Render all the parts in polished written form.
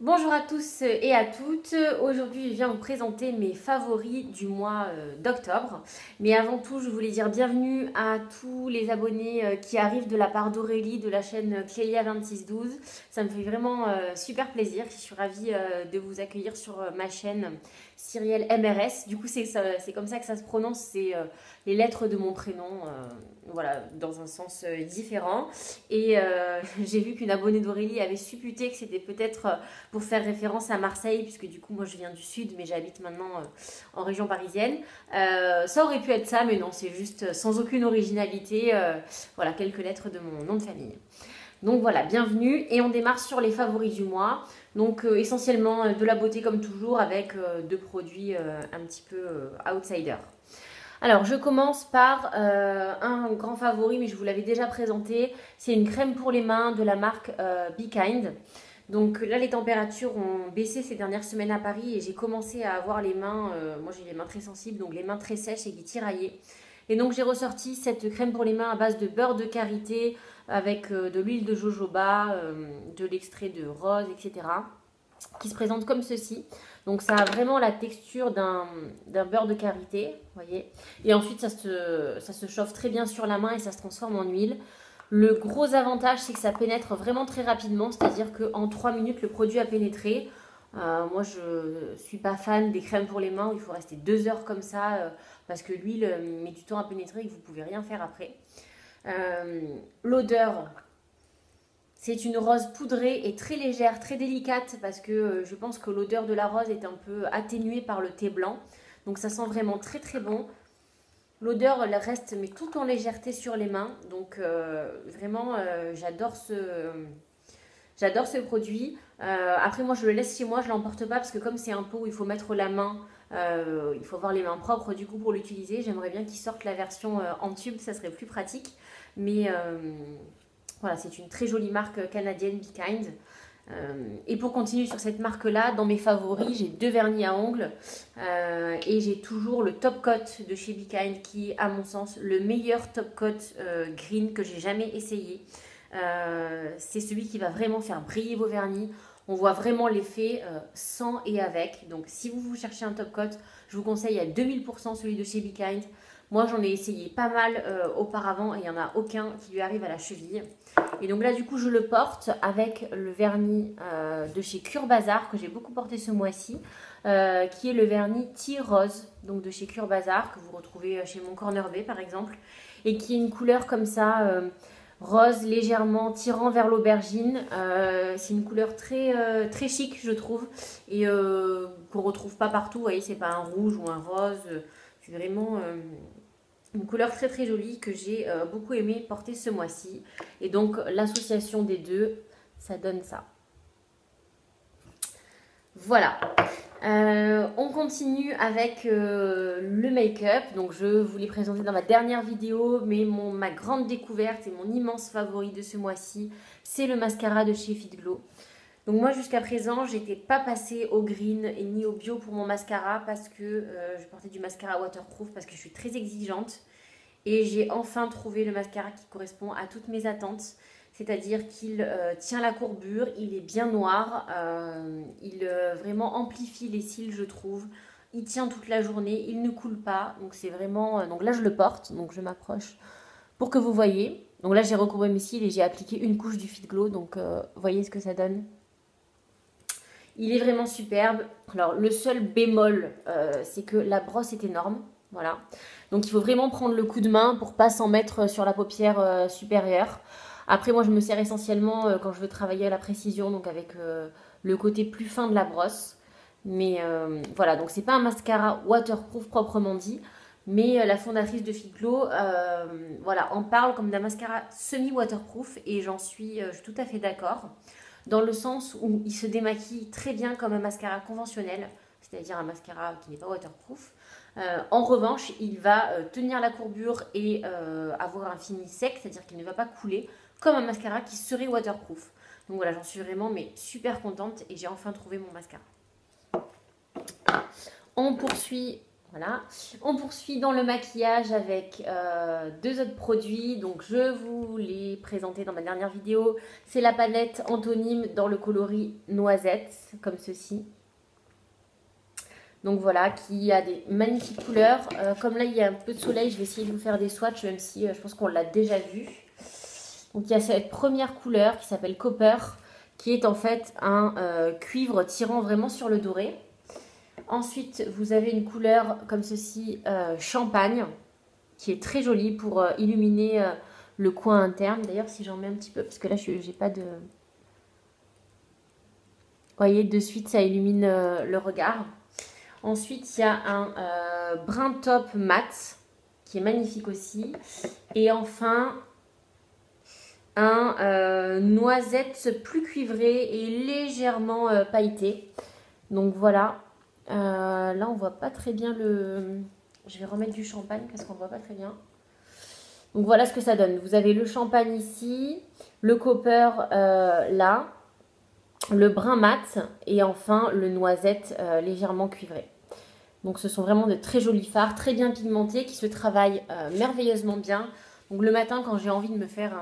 Bonjour à tous et à toutes. Aujourd'hui, je viens vous présenter mes favoris du mois d'octobre. Mais avant tout, je voulais dire bienvenue à tous les abonnés qui arrivent de la part d'Aurélie de la chaîne Clélia2612. Ça me fait vraiment super plaisir. Je suis ravie de vous accueillir sur ma chaîne Cyrielle MRS. Du coup, c'est comme ça que ça se prononce. C'est les lettres de mon prénom, voilà, dans un sens différent. Et j'ai vu qu'une abonnée d'Aurélie avait supputé que c'était peut-être pour faire référence à Marseille, puisque du coup, moi, je viens du sud, mais j'habite maintenant en région parisienne. Ça aurait pu être ça, mais non, c'est juste sans aucune originalité. Voilà, quelques lettres de mon nom de famille. Donc voilà, bienvenue. Et on démarre sur les favoris du mois. Donc essentiellement de la beauté comme toujours, avec deux produits un petit peu outsider. Alors, je commence par un grand favori, mais je vous l'avais déjà présenté. C'est une crème pour les mains de la marque Be Kind. Donc là, les températures ont baissé ces dernières semaines à Paris et j'ai commencé à avoir les mains, moi j'ai les mains très sensibles, donc les mains très sèches et qui tiraillent. Et donc j'ai ressorti cette crème pour les mains à base de beurre de karité avec de l'huile de jojoba, de l'extrait de rose, etc. qui se présente comme ceci. Donc ça a vraiment la texture d'un beurre de karité, voyez. Et ensuite ça se chauffe très bien sur la main et ça se transforme en huile. Le gros avantage, c'est que ça pénètre vraiment très rapidement, c'est-à-dire qu'en 3 minutes, le produit a pénétré. Moi, je ne suis pas fan des crèmes pour les mains où il faut rester 2 heures comme ça parce que l'huile met du temps à pénétrer et que vous ne pouvez rien faire après. L'odeur, c'est une rose poudrée et très légère, très délicate parce que je pense que l'odeur de la rose est un peu atténuée par le thé blanc. Donc ça sent vraiment très très bon. L'odeur elle reste mais tout en légèreté sur les mains. Donc vraiment j'adore ce produit. Après moi je le laisse chez moi, je ne l'emporte pas parce que comme c'est un pot où il faut mettre la main, il faut avoir les mains propres du coup pour l'utiliser. J'aimerais bien qu'il sorte la version en tube, ça serait plus pratique. Mais voilà, c'est une très jolie marque canadienne, Be Kind. Et pour continuer sur cette marque-là, dans mes favoris, j'ai 2 vernis à ongles et j'ai toujours le Top Coat de chez Be Kind qui est, à mon sens, le meilleur Top Coat green que j'ai jamais essayé. C'est celui qui va vraiment faire briller vos vernis. On voit vraiment l'effet sans et avec. Donc, si vous cherchez un Top Coat, je vous conseille à 2000% celui de chez Be Kind. Moi, j'en ai essayé pas mal auparavant et il n'y en a aucun qui lui arrive à la cheville. Et donc là, du coup, je le porte avec le vernis de chez Cure Bazar que j'ai beaucoup porté ce mois-ci, qui est le vernis Tea Rose, donc de chez Cure Bazar, que vous retrouvez chez Mon Corner B par exemple, et qui est une couleur comme ça, rose légèrement tirant vers l'aubergine. C'est une couleur très chic, je trouve, et qu'on retrouve pas partout. Vous voyez, c'est pas un rouge ou un rose, c'est vraiment une couleur très très jolie que j'ai beaucoup aimé porter ce mois-ci. Et donc l'association des deux, ça donne ça. Voilà. On continue avec le make-up. Donc je vous l'ai présenté dans ma dernière vidéo, mais ma grande découverte et mon immense favori de ce mois-ci, c'est le mascara de chez Fit Glow. Donc moi jusqu'à présent, j'étais pas passée au green et ni au bio pour mon mascara parce que je portais du mascara waterproof parce que je suis très exigeante. Et j'ai enfin trouvé le mascara qui correspond à toutes mes attentes. C'est-à-dire qu'il tient la courbure, il est bien noir, il vraiment amplifie les cils, je trouve. Il tient toute la journée, il ne coule pas. Donc c'est vraiment. Donc là je le porte, donc je m'approche pour que vous voyez. Donc là j'ai recourbé mes cils et j'ai appliqué une couche du Fit Glow. Donc voyez ce que ça donne. Il est vraiment superbe. Alors le seul bémol, c'est que la brosse est énorme. Voilà. Donc il faut vraiment prendre le coup de main pour pas s'en mettre sur la paupière supérieure. Après moi je me sers essentiellement quand je veux travailler à la précision, donc avec le côté plus fin de la brosse. Mais voilà, donc c'est pas un mascara waterproof proprement dit. Mais la fondatrice de Fit Glow voilà, en parle comme d'un mascara semi-waterproof et j'en suis, je suis tout à fait d'accord. Dans le sens où il se démaquille très bien comme un mascara conventionnel, c'est-à-dire un mascara qui n'est pas waterproof. En revanche, il va tenir la courbure et avoir un fini sec, c'est-à-dire qu'il ne va pas couler, comme un mascara qui serait waterproof. Donc voilà, j'en suis vraiment mais super contente et j'ai enfin trouvé mon mascara. On poursuit Voilà. On poursuit dans le maquillage avec deux autres produits. Donc je vous l'ai présenté dans ma dernière vidéo. C'est la palette Antonyme dans le coloris noisette, comme ceci. Donc voilà, qui a des magnifiques couleurs. Comme là, il y a un peu de soleil, je vais essayer de vous faire des swatchs, même si je pense qu'on l'a déjà vu. Donc il y a cette première couleur qui s'appelle Copper, qui est en fait un cuivre tirant vraiment sur le doré. Ensuite, vous avez une couleur comme ceci, champagne, qui est très jolie pour illuminer le coin interne. D'ailleurs, si j'en mets un petit peu, parce que là, j'ai pas de... Vous voyez, de suite, ça illumine le regard. Ensuite, il y a un brun top mat, qui est magnifique aussi. Et enfin, un noisette plus cuivré et légèrement pailleté. Donc voilà. Là, on voit pas très bien le... Je vais remettre du champagne parce qu'on ne voit pas très bien. Donc voilà ce que ça donne. Vous avez le champagne ici, le copper là, le brun mat et enfin le noisette légèrement cuivré. Donc ce sont vraiment de très jolis fards, très bien pigmentés, qui se travaillent merveilleusement bien. Donc le matin, quand j'ai envie de me faire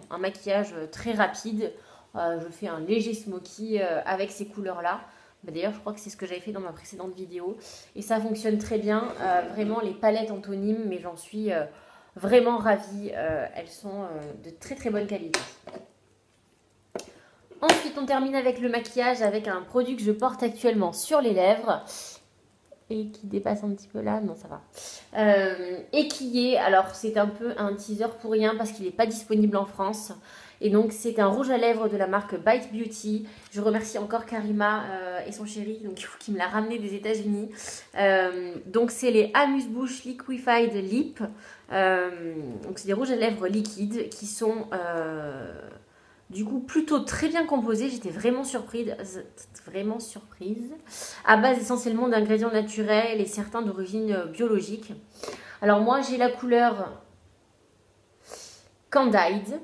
un maquillage très rapide, je fais un léger smoky avec ces couleurs-là. D'ailleurs, je crois que c'est ce que j'avais fait dans ma précédente vidéo. Et ça fonctionne très bien. Vraiment, les palettes Antonyme, mais j'en suis vraiment ravie. Elles sont de très très bonne qualité. Ensuite, on termine avec le maquillage, avec un produit que je porte actuellement sur les lèvres. Et qui dépasse un petit peu là, non ça va. Et qui est, alors c'est un peu un teaser pour rien parce qu'il n'est pas disponible en France. Et donc c'est un rouge à lèvres de la marque Bite Beauty. Je remercie encore Karima et son chéri donc, qui me l'a ramené des États-Unis. Donc c'est les Amuse-Bouche Liquefied Lip. Donc c'est des rouges à lèvres liquides qui sont... du coup, plutôt très bien composé. J'étais vraiment surprise. À base essentiellement d'ingrédients naturels et certains d'origine biologique. Alors moi, j'ai la couleur Candide.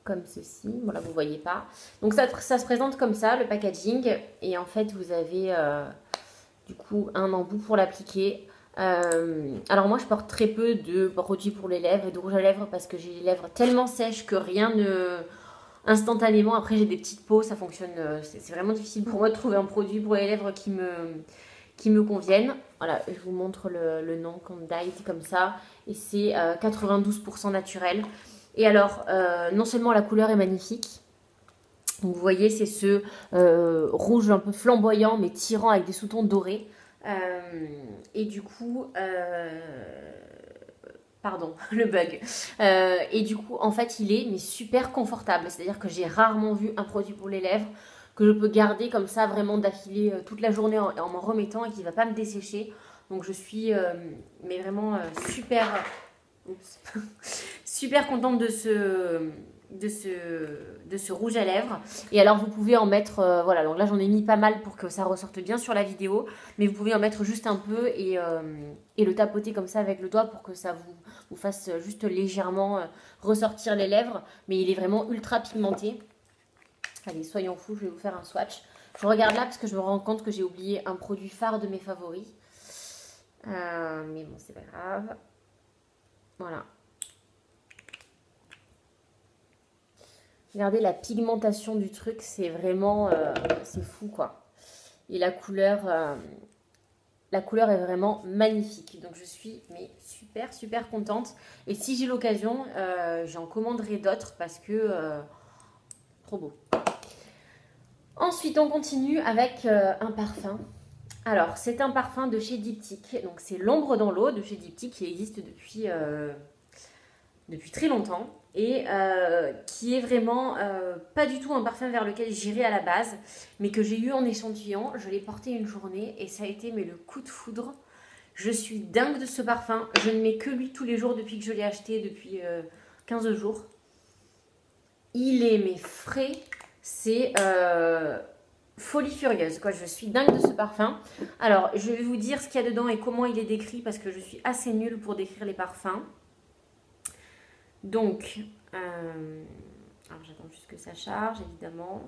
Comme ceci. Bon là, vous ne voyez pas. Donc ça se présente comme ça, le packaging. Et en fait, vous avez du coup un embout pour l'appliquer. Alors moi je porte très peu de produits pour les lèvres et de rouge à lèvres parce que j'ai les lèvres tellement sèches que rien ne instantanément, après j'ai des petites peaux, ça fonctionne, c'est vraiment difficile pour moi de trouver un produit pour les lèvres qui me conviennent. Voilà, je vous montre le nom Candide comme ça et c'est 92% naturel. Et alors non seulement la couleur est magnifique, donc vous voyez c'est ce rouge un peu flamboyant mais tirant avec des sous-tons dorés. Et du coup, pardon, le bug. Et du coup, en fait, il est mais super confortable. C'est-à-dire que j'ai rarement vu un produit pour les lèvres que je peux garder comme ça vraiment d'affilée toute la journée en m'en remettant et qui ne va pas me dessécher. Donc je suis mais vraiment super, super contente de ce rouge à lèvres. Et alors vous pouvez en mettre, voilà, donc là j'en ai mis pas mal pour que ça ressorte bien sur la vidéo, mais vous pouvez en mettre juste un peu et le tapoter comme ça avec le doigt pour que ça vous fasse juste légèrement ressortir les lèvres, mais il est vraiment ultra pigmenté. Allez, soyons fous, je vais vous faire un swatch. Je regarde là parce que je me rends compte que j'ai oublié un produit phare de mes favoris. Mais bon, c'est pas grave. Voilà. Regardez la pigmentation du truc, c'est vraiment, c'est fou quoi. Et la couleur est vraiment magnifique. Donc je suis mais super super contente. Et si j'ai l'occasion, j'en commanderai d'autres parce que trop beau. Ensuite on continue avec un parfum. Alors c'est un parfum de chez Diptyque. Donc c'est l'ombre dans l'eau de chez Diptyque qui existe depuis très longtemps et qui est vraiment pas du tout un parfum vers lequel j'irais à la base, mais que j'ai eu en échantillon. Je l'ai porté une journée et ça a été mais le coup de foudre. Je suis dingue de ce parfum. Je ne mets que lui tous les jours depuis que je l'ai acheté, depuis 15 jours. Il est mais frais, c'est folie furieuse quoi. Je suis dingue de ce parfum. Alors je vais vous dire ce qu'il y a dedans et comment il est décrit parce que je suis assez nulle pour décrire les parfums. Donc, alors j'attends juste que ça charge, évidemment.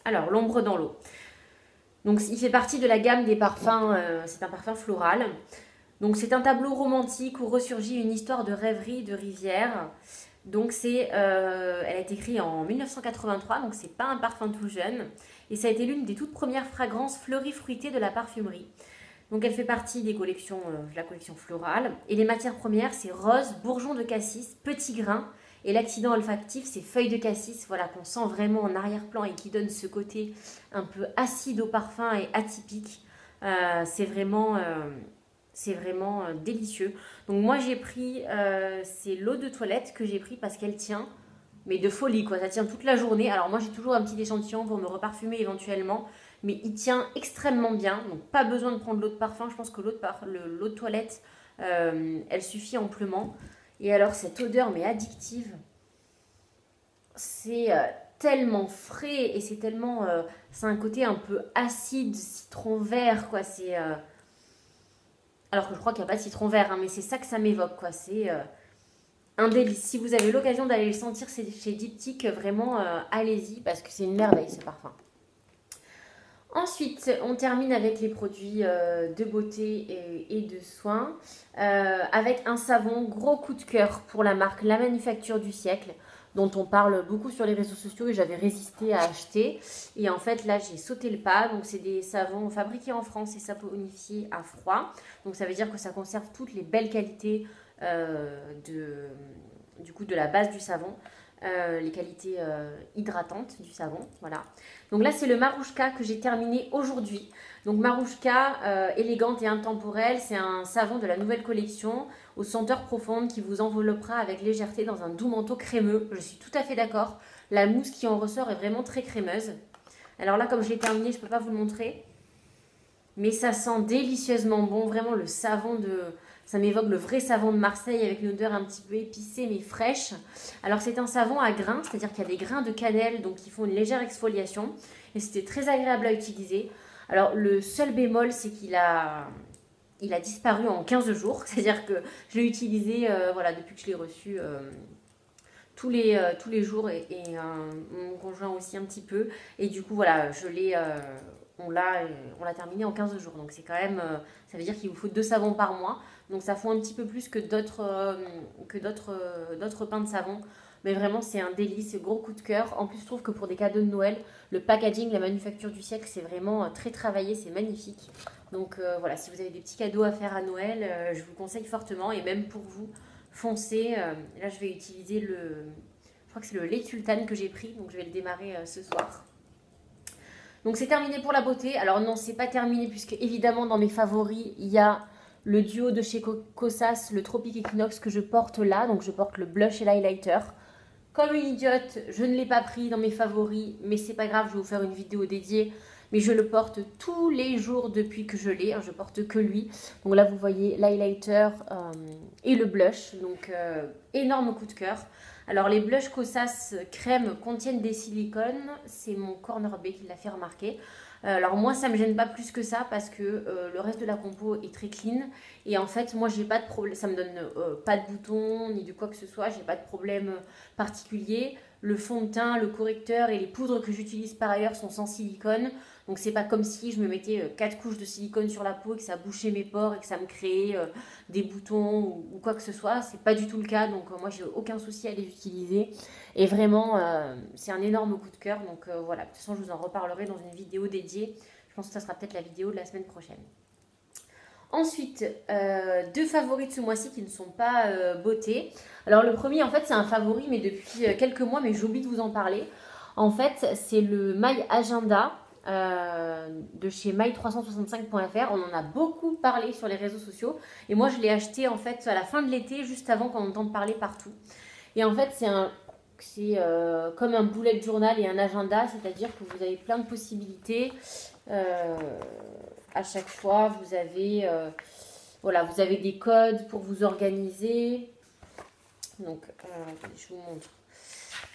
Alors, l'ombre dans l'eau. Donc il fait partie de la gamme des parfums, c'est un parfum floral. Donc c'est un tableau romantique où ressurgit une histoire de rêverie, de rivière. Donc elle a été créée en 1983, donc c'est pas un parfum tout jeune. Et ça a été l'une des toutes premières fragrances fleuries fruitées de la parfumerie. Donc elle fait partie des collections, de la collection florale. Et les matières premières, c'est rose, bourgeon de cassis, petits grains. Et l'accident olfactif, c'est feuilles de cassis, voilà, qu'on sent vraiment en arrière-plan et qui donne ce côté un peu acide au parfum et atypique. C'est vraiment, délicieux. Donc moi j'ai pris, c'est l'eau de toilette que j'ai pris parce qu'elle tient, mais de folie quoi, ça tient toute la journée. Alors moi j'ai toujours un petit échantillon pour me reparfumer éventuellement, mais il tient extrêmement bien, donc pas besoin de prendre l'eau de parfum. Je pense que l'eau de toilette, elle suffit amplement. Et alors cette odeur mais addictive, c'est tellement frais et c'est tellement, c'est un côté un peu acide, citron vert quoi. Alors que je crois qu'il n'y a pas de citron vert, hein, mais c'est ça que ça m'évoque quoi. C'est un délice. Si vous avez l'occasion d'aller le sentir chez Diptyque, vraiment allez-y parce que c'est une merveille ce parfum. Ensuite, on termine avec les produits de beauté et de soins, avec un savon gros coup de cœur pour la marque La Manufacture du siècle, dont on parle beaucoup sur les réseaux sociaux et j'avais résisté à acheter. Et en fait, là, j'ai sauté le pas. Donc, c'est des savons fabriqués en France et saponifiés à froid. Donc, ça veut dire que ça conserve toutes les belles qualités de la base du savon. Les qualités hydratantes du savon, voilà. Donc là c'est le Marouchka que j'ai terminé aujourd'hui. Donc Marouchka, élégante et intemporelle, c'est un savon de la nouvelle collection aux senteurs profondes qui vous enveloppera avec légèreté dans un doux manteau crémeux. Je suis tout à fait d'accord, la mousse qui en ressort est vraiment très crémeuse. Alors là comme je l'ai terminé, je ne peux pas vous le montrer, mais ça sent délicieusement bon, vraiment le savon de... Ça m'évoque le vrai savon de Marseille avec une odeur un petit peu épicée mais fraîche. Alors c'est un savon à grains, c'est-à-dire qu'il y a des grains de cannelle donc qui font une légère exfoliation. Et c'était très agréable à utiliser. Alors le seul bémol c'est qu'il a disparu en 15 jours. C'est-à-dire que je l'ai utilisé voilà, depuis que je l'ai reçu tous les jours et mon conjoint aussi un petit peu. Et du coup voilà, on l'a terminé en 15 jours. Donc c'est quand même, ça veut dire qu'il vous faut 2 savons par mois. Donc ça fond un petit peu plus que d'autres pains de savon. Mais vraiment c'est un délice, gros coup de cœur. En plus je trouve que pour des cadeaux de Noël, le packaging, la manufacture du siècle, c'est vraiment très travaillé, c'est magnifique. Donc voilà, si vous avez des petits cadeaux à faire à Noël, je vous conseille fortement. Et même pour vous, foncez. Là je vais utiliser je crois que c'est le lait sultane que j'ai pris. Donc je vais le démarrer ce soir. Donc c'est terminé pour la beauté. Alors non, c'est pas terminé puisque évidemment dans mes favoris, il y a le duo de chez Kosas, le Tropic Equinox que je porte là. Donc je porte le blush et l'highlighter. Comme une idiote, je ne l'ai pas pris dans mes favoris, mais c'est pas grave, je vais vous faire une vidéo dédiée. Mais je le porte tous les jours depuis que je l'ai, hein, je porte que lui. Donc là vous voyez l'highlighter et le blush, donc énorme coup de cœur. Alors les blushs Kosas crème contiennent des silicones, c'est mon corner B qui l'a fait remarquer. Alors moi ça me gêne pas plus que ça parce que le reste de la compo est très clean et en fait moi j'ai pas de problème, ça me donne pas de boutons ni de quoi que ce soit, j'ai pas de problème particulier. Le fond de teint, le correcteur et les poudres que j'utilise par ailleurs sont sans silicone. Donc c'est pas comme si je me mettais 4 couches de silicone sur la peau et que ça bouchait mes pores et que ça me créait des boutons ou quoi que ce soit. C'est pas du tout le cas, donc moi j'ai aucun souci à les utiliser. Et vraiment c'est un énorme coup de cœur. Donc voilà, de toute façon je vous en reparlerai dans une vidéo dédiée. Je pense que ça sera peut-être la vidéo de la semaine prochaine. Ensuite, 2 favoris de ce mois-ci qui ne sont pas beauté. Alors le premier en fait c'est un favori mais depuis quelques mois, mais j'oublie de vous en parler. En fait c'est le My Agenda de chez my365.fr. On en a beaucoup parlé sur les réseaux sociaux et moi je l'ai acheté en fait à la fin de l'été, juste avant qu'on entende parler partout. Et en fait c'est comme un bullet journal et un agenda, c'est-à-dire que vous avez plein de possibilités. À chaque fois vous avez vous avez des codes pour vous organiser. Donc je vous montre.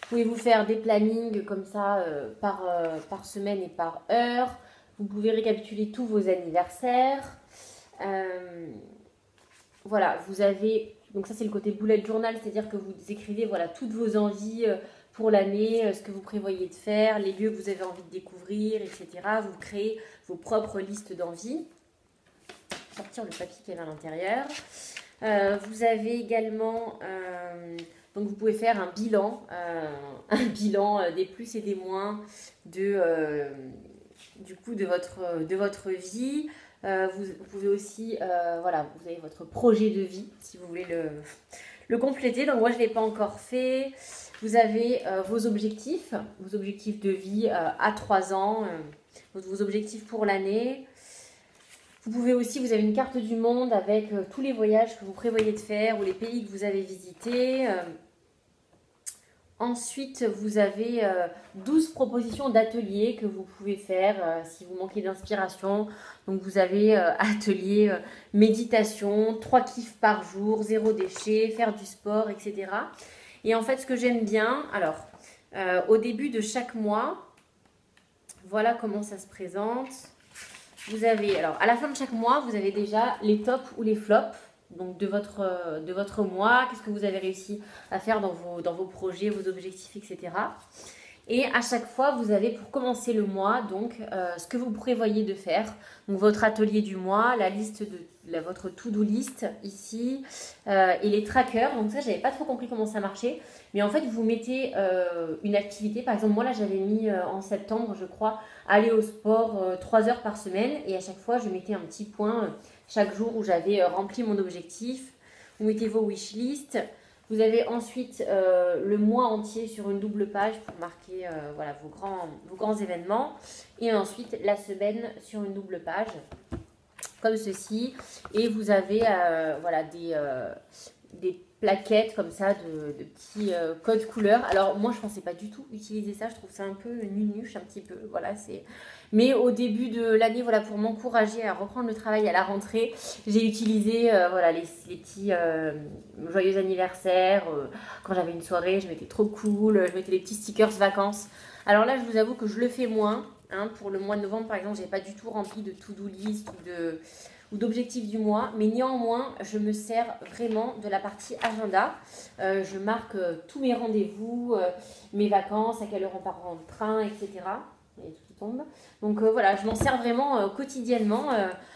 Vous pouvez vous faire des plannings comme ça par semaine et par heure. Vous pouvez récapituler tous vos anniversaires. Voilà, vous avez... Donc ça c'est le côté bullet journal, c'est-à-dire que vous écrivez voilà, toutes vos envies pour l'année, ce que vous prévoyez de faire, les lieux que vous avez envie de découvrir, etc. Vous créez vos propres listes d'envie. Sortir le papier qu'il y avait à l'intérieur. Vous avez également, donc vous pouvez faire un bilan des plus et des moins du coup de votre vie. Vous pouvez aussi, voilà, vous avez votre projet de vie si vous voulez le compléter. Donc moi je ne l'ai pas encore fait. Vous avez vos objectifs de vie à 3 ans, vos objectifs pour l'année. Vous pouvez aussi, vous avez une carte du monde avec tous les voyages que vous prévoyez de faire ou les pays que vous avez visités. Ensuite, vous avez 12 propositions d'ateliers que vous pouvez faire si vous manquez d'inspiration. Donc, vous avez atelier méditation, 3 kiffs par jour, 0 déchet, faire du sport, etc. Et en fait, ce que j'aime bien, alors, au début de chaque mois, voilà comment ça se présente. Vous avez, alors à la fin de chaque mois, vous avez déjà les tops ou les flops donc de votre mois, qu'est-ce que vous avez réussi à faire dans vos projets, vos objectifs, etc. Et à chaque fois, vous avez pour commencer le mois, donc ce que vous prévoyez de faire, donc votre atelier du mois, la liste votre to-do list ici, et les trackers. Donc ça, j'avais pas trop compris comment ça marchait, mais en fait, vous mettez une activité. Par exemple, moi là, j'avais mis en septembre, je crois, aller au sport 3 heures par semaine, et à chaque fois, je mettais un petit point chaque jour où j'avais rempli mon objectif. Vous mettez vos wish list. Vous avez ensuite le mois entier sur une double page pour marquer voilà, vos grands événements. Et ensuite la semaine sur une double page, comme ceci. Et vous avez voilà, des plaquettes comme ça de petits codes couleurs. Alors moi je ne pensais pas du tout utiliser ça, je trouve ça un peu nunuche un petit peu. Voilà, c'est... Mais au début de l'année, voilà, pour m'encourager à reprendre le travail à la rentrée, j'ai utilisé voilà, les petits joyeux anniversaires. Quand j'avais une soirée, je mettais trop cool, je mettais les petits stickers vacances. Alors là, je vous avoue que je le fais moins. Hein, pour le mois de novembre, par exemple, je n'ai pas du tout rempli de to-do list ou d'objectifs du mois. Mais néanmoins, je me sers vraiment de la partie agenda. Je marque tous mes rendez-vous, mes vacances, à quelle heure on part en train, etc. Il y a tout qui tombe. Donc voilà, je m'en sers vraiment quotidiennement.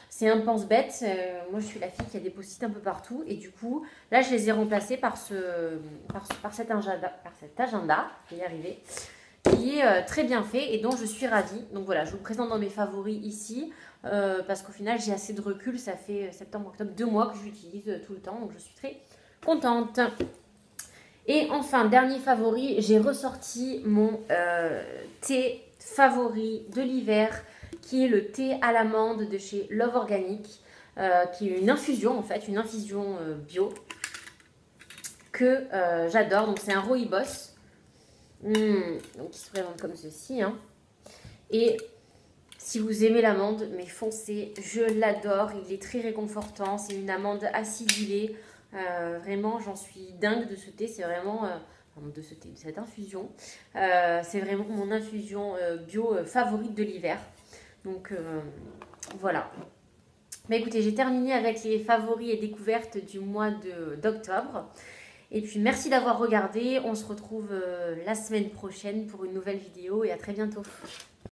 C'est un pense-bête. Moi, je suis la fille qui a des post-it un peu partout. Et du coup, là, je les ai remplacés par cet agenda, je vais y arriver, qui est très bien fait et dont je suis ravie. Donc voilà, je vous le présente dans mes favoris ici. Parce qu'au final, j'ai assez de recul. Ça fait septembre, octobre, 2 mois que j'utilise tout le temps. Donc je suis très contente. Et enfin, dernier favori, j'ai ressorti mon thé favori de l'hiver, qui est le thé à l'amande de chez Love Organic, qui est une infusion en fait, une infusion bio que j'adore. Donc c'est un rooibos, donc qui se présente comme ceci. Hein. Et si vous aimez l'amande, mais foncez, je l'adore, il est très réconfortant, c'est une amande acidulée. Vraiment, j'en suis dingue de ce thé, c'est vraiment... de cette infusion. C'est vraiment mon infusion bio favorite de l'hiver. Donc voilà. Mais écoutez, j'ai terminé avec les favoris et découvertes du mois d'octobre. Et puis merci d'avoir regardé. On se retrouve la semaine prochaine pour une nouvelle vidéo et à très bientôt.